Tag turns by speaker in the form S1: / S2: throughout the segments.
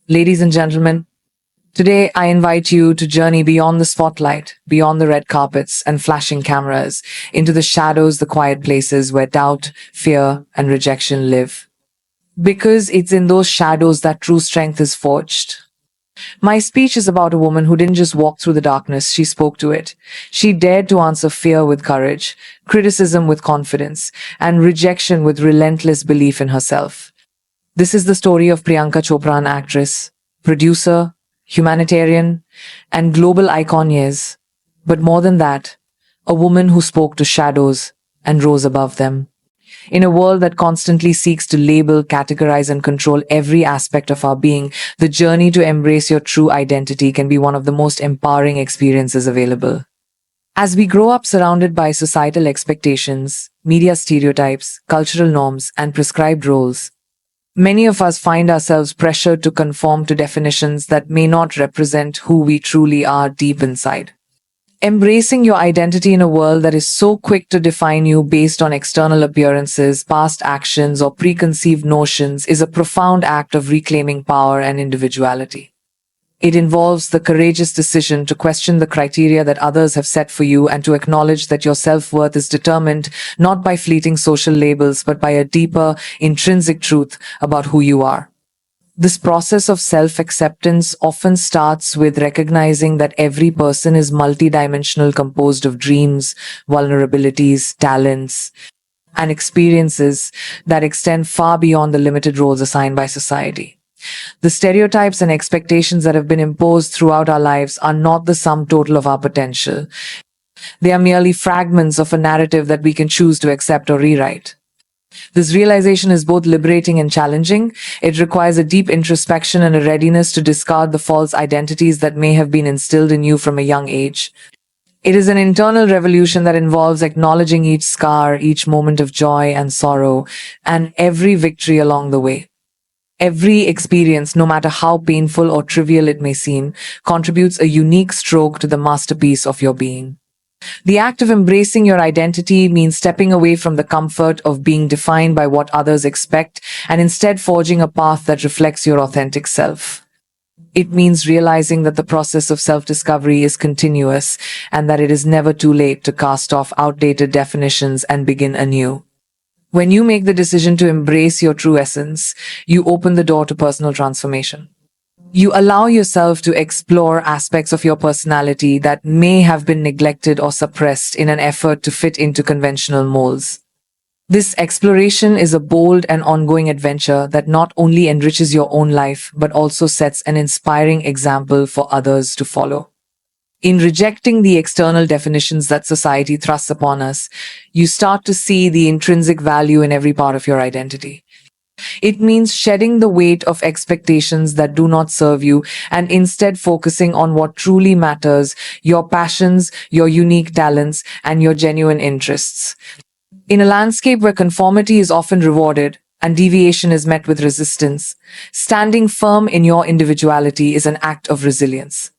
S1: Ladies and gentlemen, today I invite you to journey beyond the spotlight, beyond the red carpets and flashing cameras, into the shadows, the quiet places where doubt, fear, and rejection live. Because it's in those shadows that true strength is forged. My speech is about a woman who didn't just walk through the darkness, she spoke to it. She dared to answer fear with courage, criticism with confidence, and rejection with relentless belief in herself. This is the story of Priyanka Chopra, an actress, producer, humanitarian, and global icon, yes. But more than that, a woman who spoke to shadows and rose above them. In a world that constantly seeks to label, categorize, and control every aspect of our being, the journey to embrace your true identity can be one of the most empowering experiences available. As we grow up surrounded by societal expectations, media stereotypes, cultural norms, and prescribed roles, many of us find ourselves pressured to conform to definitions that may not represent who we truly are deep inside. Embracing your identity in a world that is so quick to define you based on external appearances, past actions, or preconceived notions is a profound act of reclaiming power and individuality. It involves the courageous decision to question the criteria that others have set for you and to acknowledge that your self-worth is determined not by fleeting social labels but by a deeper, intrinsic truth about who you are. This process of self-acceptance often starts with recognizing that every person is multidimensional, composed of dreams, vulnerabilities, talents, and experiences that extend far beyond the limited roles assigned by society. The stereotypes and expectations that have been imposed throughout our lives are not the sum total of our potential. They are merely fragments of a narrative that we can choose to accept or rewrite. This realization is both liberating and challenging. It requires a deep introspection and a readiness to discard the false identities that may have been instilled in you from a young age. It is an internal revolution that involves acknowledging each scar, each moment of joy and sorrow, and every victory along the way. Every experience, no matter how painful or trivial it may seem, contributes a unique stroke to the masterpiece of your being. The act of embracing your identity means stepping away from the comfort of being defined by what others expect and instead forging a path that reflects your authentic self. It means realizing that the process of self-discovery is continuous and that it is never too late to cast off outdated definitions and begin anew. When you make the decision to embrace your true essence, you open the door to personal transformation. You allow yourself to explore aspects of your personality that may have been neglected or suppressed in an effort to fit into conventional molds. This exploration is a bold and ongoing adventure that not only enriches your own life, but also sets an inspiring example for others to follow. In rejecting the external definitions that society thrusts upon us, you start to see the intrinsic value in every part of your identity. It means shedding the weight of expectations that do not serve you and instead focusing on what truly matters, your passions, your unique talents, and your genuine interests. In a landscape where conformity is often rewarded and deviation is met with resistance, standing firm in your individuality is an act of resilience.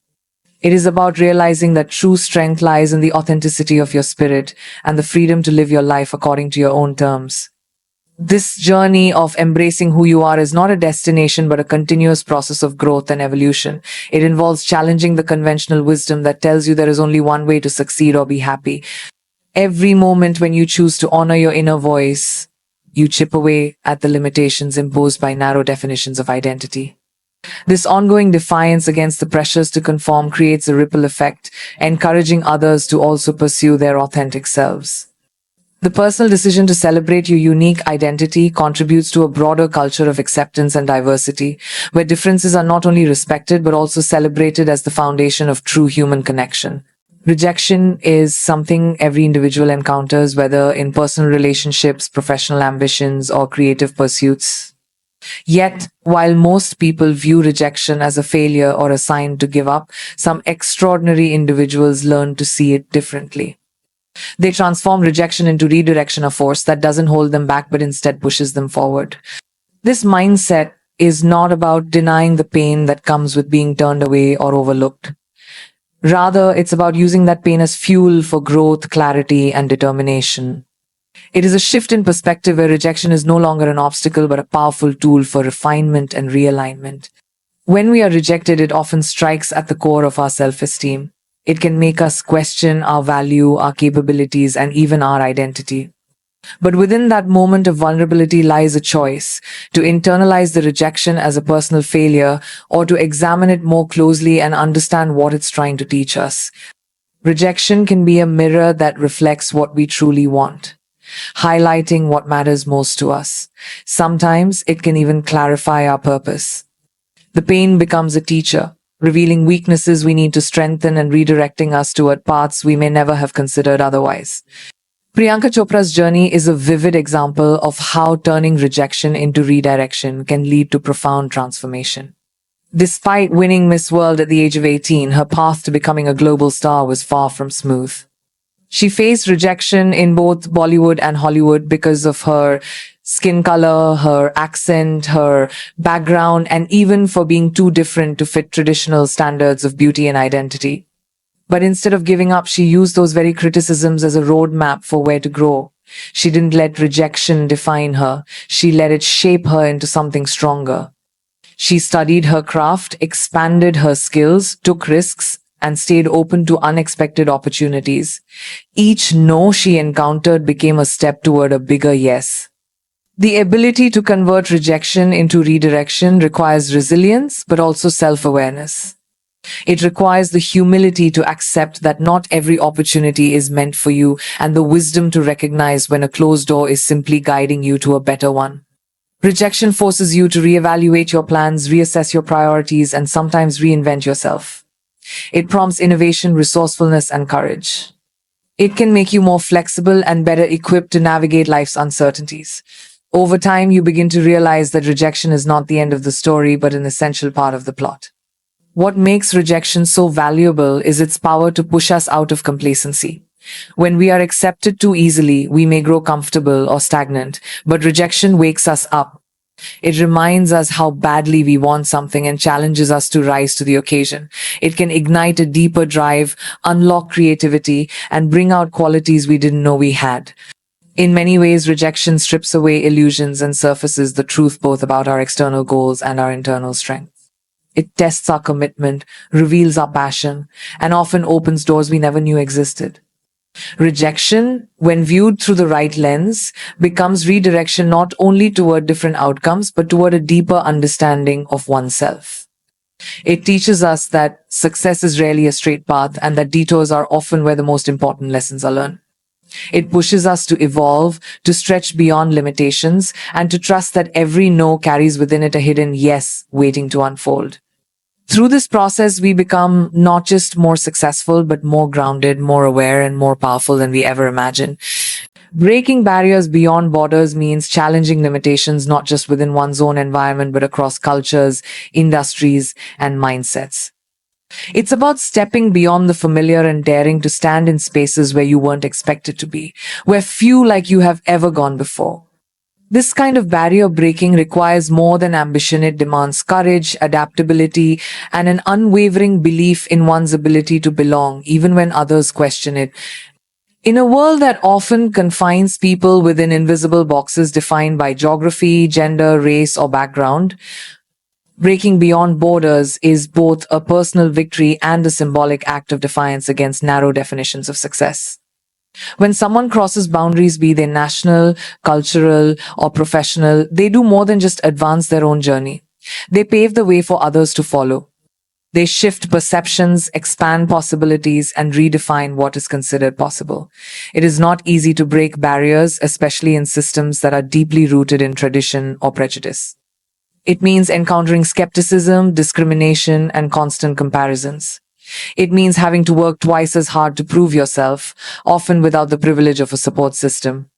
S1: It is about realizing that true strength lies in the authenticity of your spirit and the freedom to live your life according to your own terms. This journey of embracing who you are is not a destination but a continuous process of growth and evolution. It involves challenging the conventional wisdom that tells you there is only one way to succeed or be happy. Every moment when you choose to honor your inner voice, you chip away at the limitations imposed by narrow definitions of identity. This ongoing defiance against the pressures to conform creates a ripple effect, encouraging others to also pursue their authentic selves. The personal decision to celebrate your unique identity contributes to a broader culture of acceptance and diversity, where differences are not only respected but also celebrated as the foundation of true human connection. Rejection is something every individual encounters, whether in personal relationships, professional ambitions, or creative pursuits. Yet, while most people view rejection as a failure or a sign to give up, some extraordinary individuals learn to see it differently. They transform rejection into redirection, a force that doesn't hold them back but instead pushes them forward. This mindset is not about denying the pain that comes with being turned away or overlooked. Rather, it's about using that pain as fuel for growth, clarity, and determination. It is a shift in perspective where rejection is no longer an obstacle but a powerful tool for refinement and realignment. When we are rejected, it often strikes at the core of our self-esteem. It can make us question our value, our capabilities, and even our identity. But within that moment of vulnerability lies a choice to internalize the rejection as a personal failure or to examine it more closely and understand what it's trying to teach us. Rejection can be a mirror that reflects what we truly want, highlighting what matters most to us. Sometimes it can even clarify our purpose. The pain becomes a teacher, revealing weaknesses we need to strengthen and redirecting us toward paths we may never have considered otherwise. Priyanka Chopra's journey is a vivid example of how turning rejection into redirection can lead to profound transformation. Despite winning Miss World at the age of 18, her path to becoming a global star was far from smooth. She faced rejection in both Bollywood and Hollywood because of her skin color, her accent, her background, and even for being too different to fit traditional standards of beauty and identity. But instead of giving up, she used those very criticisms as a roadmap for where to grow. She didn't let rejection define her. She let it shape her into something stronger. She studied her craft, expanded her skills, took risks, and stayed open to unexpected opportunities. Each no she encountered became a step toward a bigger yes. The ability to convert rejection into redirection requires resilience, but also self-awareness. It requires the humility to accept that not every opportunity is meant for you and the wisdom to recognize when a closed door is simply guiding you to a better one. Rejection forces you to reevaluate your plans, reassess your priorities, and sometimes reinvent yourself. It prompts innovation, resourcefulness, and courage. It can make you more flexible and better equipped to navigate life's uncertainties. Over time, you begin to realize that rejection is not the end of the story, but an essential part of the plot. What makes rejection so valuable is its power to push us out of complacency. When we are accepted too easily, we may grow comfortable or stagnant, but rejection wakes us up. It reminds us how badly we want something and challenges us to rise to the occasion. It can ignite a deeper drive, unlock creativity, and bring out qualities we didn't know we had. In many ways, rejection strips away illusions and surfaces the truth both about our external goals and our internal strength. It tests our commitment, reveals our passion, and often opens doors we never knew existed. Rejection, when viewed through the right lens, becomes redirection not only toward different outcomes, but toward a deeper understanding of oneself. It teaches us that success is rarely a straight path and that detours are often where the most important lessons are learned. It pushes us to evolve, to stretch beyond limitations, and to trust that every no carries within it a hidden yes waiting to unfold. Through this process, we become not just more successful, but more grounded, more aware, and more powerful than we ever imagined. Breaking barriers beyond borders means challenging limitations not just within one's own environment, but across cultures, industries, and mindsets. It's about stepping beyond the familiar and daring to stand in spaces where you weren't expected to be, where few like you have ever gone before. This kind of barrier breaking requires more than ambition. It demands courage, adaptability, and an unwavering belief in one's ability to belong, even when others question it. In a world that often confines people within invisible boxes defined by geography, gender, race, or background, breaking beyond borders is both a personal victory and a symbolic act of defiance against narrow definitions of success. When someone crosses boundaries, be they national, cultural, or professional, they do more than just advance their own journey. They pave the way for others to follow. They shift perceptions, expand possibilities, and redefine what is considered possible. It is not easy to break barriers, especially in systems that are deeply rooted in tradition or prejudice. It means encountering skepticism, discrimination, and constant comparisons. It means having to work twice as hard to prove yourself, often without the privilege of a support system.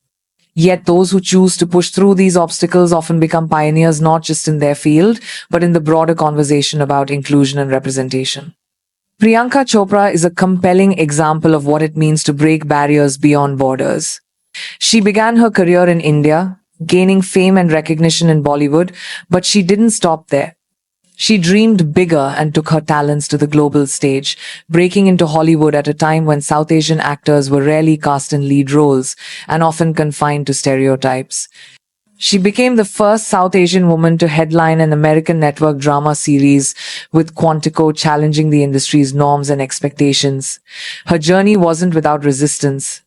S1: Yet those who choose to push through these obstacles often become pioneers not just in their field, but in the broader conversation about inclusion and representation. Priyanka Chopra is a compelling example of what it means to break barriers beyond borders. She began her career in India, gaining fame and recognition in Bollywood, but she didn't stop there. She dreamed bigger and took her talents to the global stage, breaking into Hollywood at a time when South Asian actors were rarely cast in lead roles and often confined to stereotypes. She became the first South Asian woman to headline an American network drama series, with Quantico challenging the industry's norms and expectations. Her journey wasn't without resistance.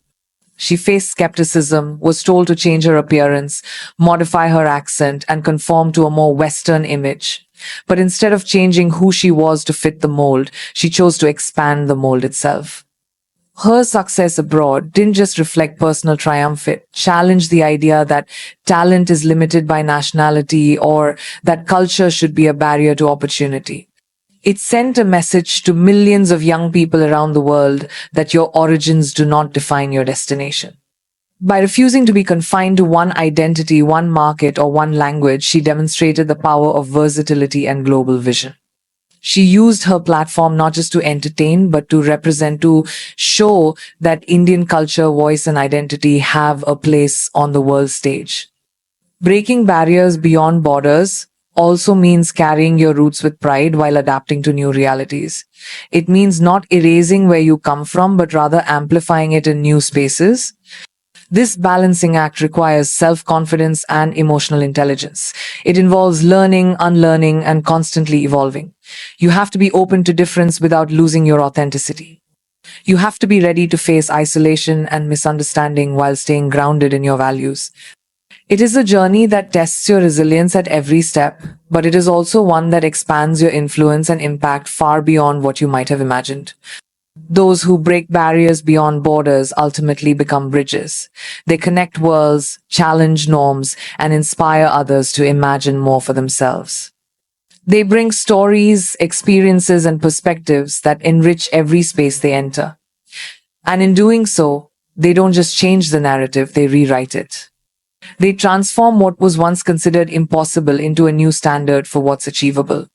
S1: She faced skepticism, was told to change her appearance, modify her accent, and conform to a more Western image. But instead of changing who she was to fit the mold, she chose to expand the mold itself. Her success abroad didn't just reflect personal triumph, it challenged the idea that talent is limited by nationality or that culture should be a barrier to opportunity. It sent a message to millions of young people around the world that your origins do not define your destination. By refusing to be confined to one identity, one market, or one language, she demonstrated the power of versatility and global vision. She used her platform not just to entertain, but to represent, to show that Indian culture, voice, and identity have a place on the world stage. Breaking barriers beyond borders also means carrying your roots with pride while adapting to new realities. It means not erasing where you come from, but rather amplifying it in new spaces. This balancing act requires self-confidence and emotional intelligence. It involves learning, unlearning, and constantly evolving. You have to be open to difference without losing your authenticity. You have to be ready to face isolation and misunderstanding while staying grounded in your values. It is a journey that tests your resilience at every step, but it is also one that expands your influence and impact far beyond what you might have imagined. Those who break barriers beyond borders ultimately become bridges. They connect worlds, challenge norms, and inspire others to imagine more for themselves. They bring stories, experiences, and perspectives that enrich every space they enter. And in doing so, they don't just change the narrative, they rewrite it. They transform what was once considered impossible into a new standard for what's achievable.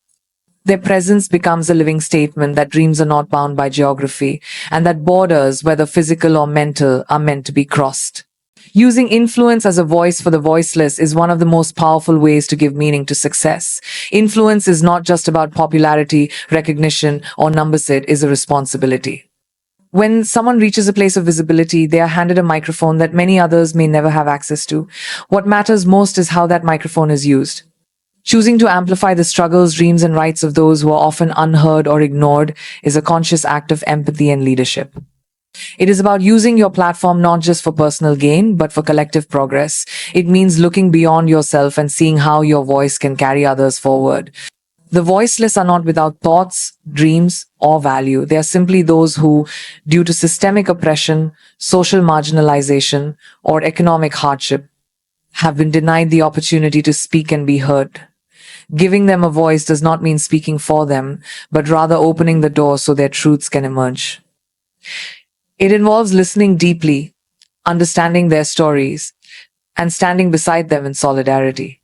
S1: Their presence becomes a living statement that dreams are not bound by geography, and that borders, whether physical or mental, are meant to be crossed. Using influence as a voice for the voiceless is one of the most powerful ways to give meaning to success. Influence is not just about popularity, recognition, or numbers, it is a responsibility. When someone reaches a place of visibility, they are handed a microphone that many others may never have access to. What matters most is how that microphone is used. Choosing to amplify the struggles, dreams, and rights of those who are often unheard or ignored is a conscious act of empathy and leadership. It is about using your platform not just for personal gain, but for collective progress. It means looking beyond yourself and seeing how your voice can carry others forward. The voiceless are not without thoughts, dreams, or value. They are simply those who, due to systemic oppression, social marginalization, or economic hardship, have been denied the opportunity to speak and be heard. Giving them a voice does not mean speaking for them, but rather opening the door so their truths can emerge. It involves listening deeply, understanding their stories, and standing beside them in solidarity.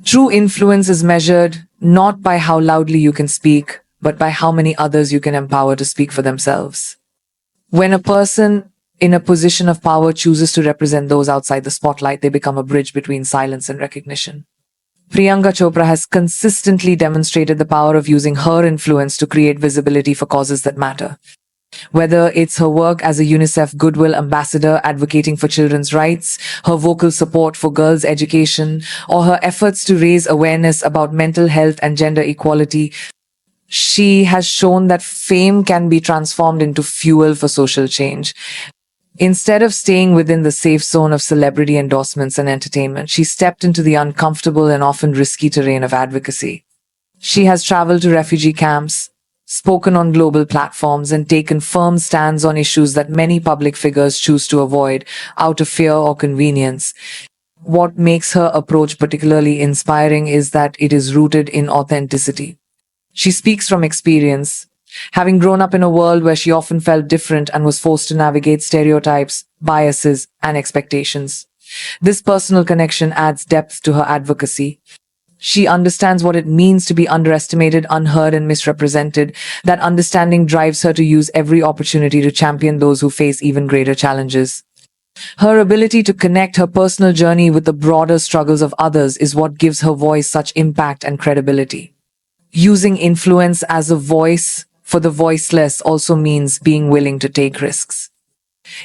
S1: True influence is measured not by how loudly you can speak, but by how many others you can empower to speak for themselves. When a person in a position of power chooses to represent those outside the spotlight, they become a bridge between silence and recognition. Priyanka Chopra has consistently demonstrated the power of using her influence to create visibility for causes that matter. Whether it's her work as a UNICEF Goodwill Ambassador advocating for children's rights, her vocal support for girls' education, or her efforts to raise awareness about mental health and gender equality, she has shown that fame can be transformed into fuel for social change. Instead of staying within the safe zone of celebrity endorsements and entertainment, she stepped into the uncomfortable and often risky terrain of advocacy. She has traveled to refugee camps, spoken on global platforms, and taken firm stands on issues that many public figures choose to avoid out of fear or convenience. What makes her approach particularly inspiring is that it is rooted in authenticity. She speaks from experience, having grown up in a world where she often felt different and was forced to navigate stereotypes, biases, and expectations. This personal connection adds depth to her advocacy. She understands what it means to be underestimated, unheard, and misrepresented. That understanding drives her to use every opportunity to champion those who face even greater challenges. Her ability to connect her personal journey with the broader struggles of others is what gives her voice such impact and credibility. Using influence as a voice for the voiceless also means being willing to take risks.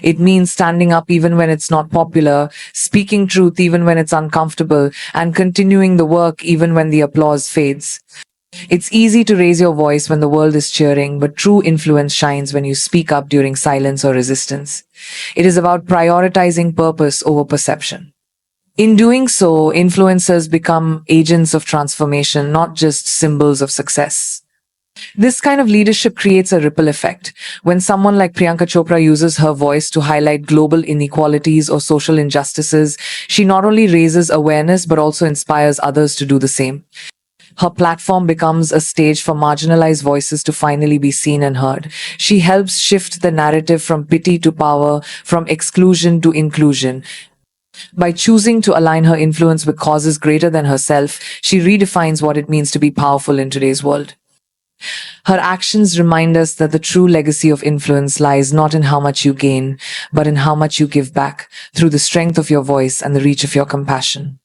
S1: It means standing up even when it's not popular, speaking truth even when it's uncomfortable, and continuing the work even when the applause fades. It's easy to raise your voice when the world is cheering, but true influence shines when you speak up during silence or resistance. It is about prioritizing purpose over perception. In doing so, influencers become agents of transformation, not just symbols of success. This kind of leadership creates a ripple effect. When someone like Priyanka Chopra uses her voice to highlight global inequalities or social injustices, she not only raises awareness but also inspires others to do the same. Her platform becomes a stage for marginalized voices to finally be seen and heard. She helps shift the narrative from pity to power, from exclusion to inclusion. By choosing to align her influence with causes greater than herself, she redefines what it means to be powerful in today's world. Her actions remind us that the true legacy of influence lies not in how much you gain, but in how much you give back through the strength of your voice and the reach of your compassion.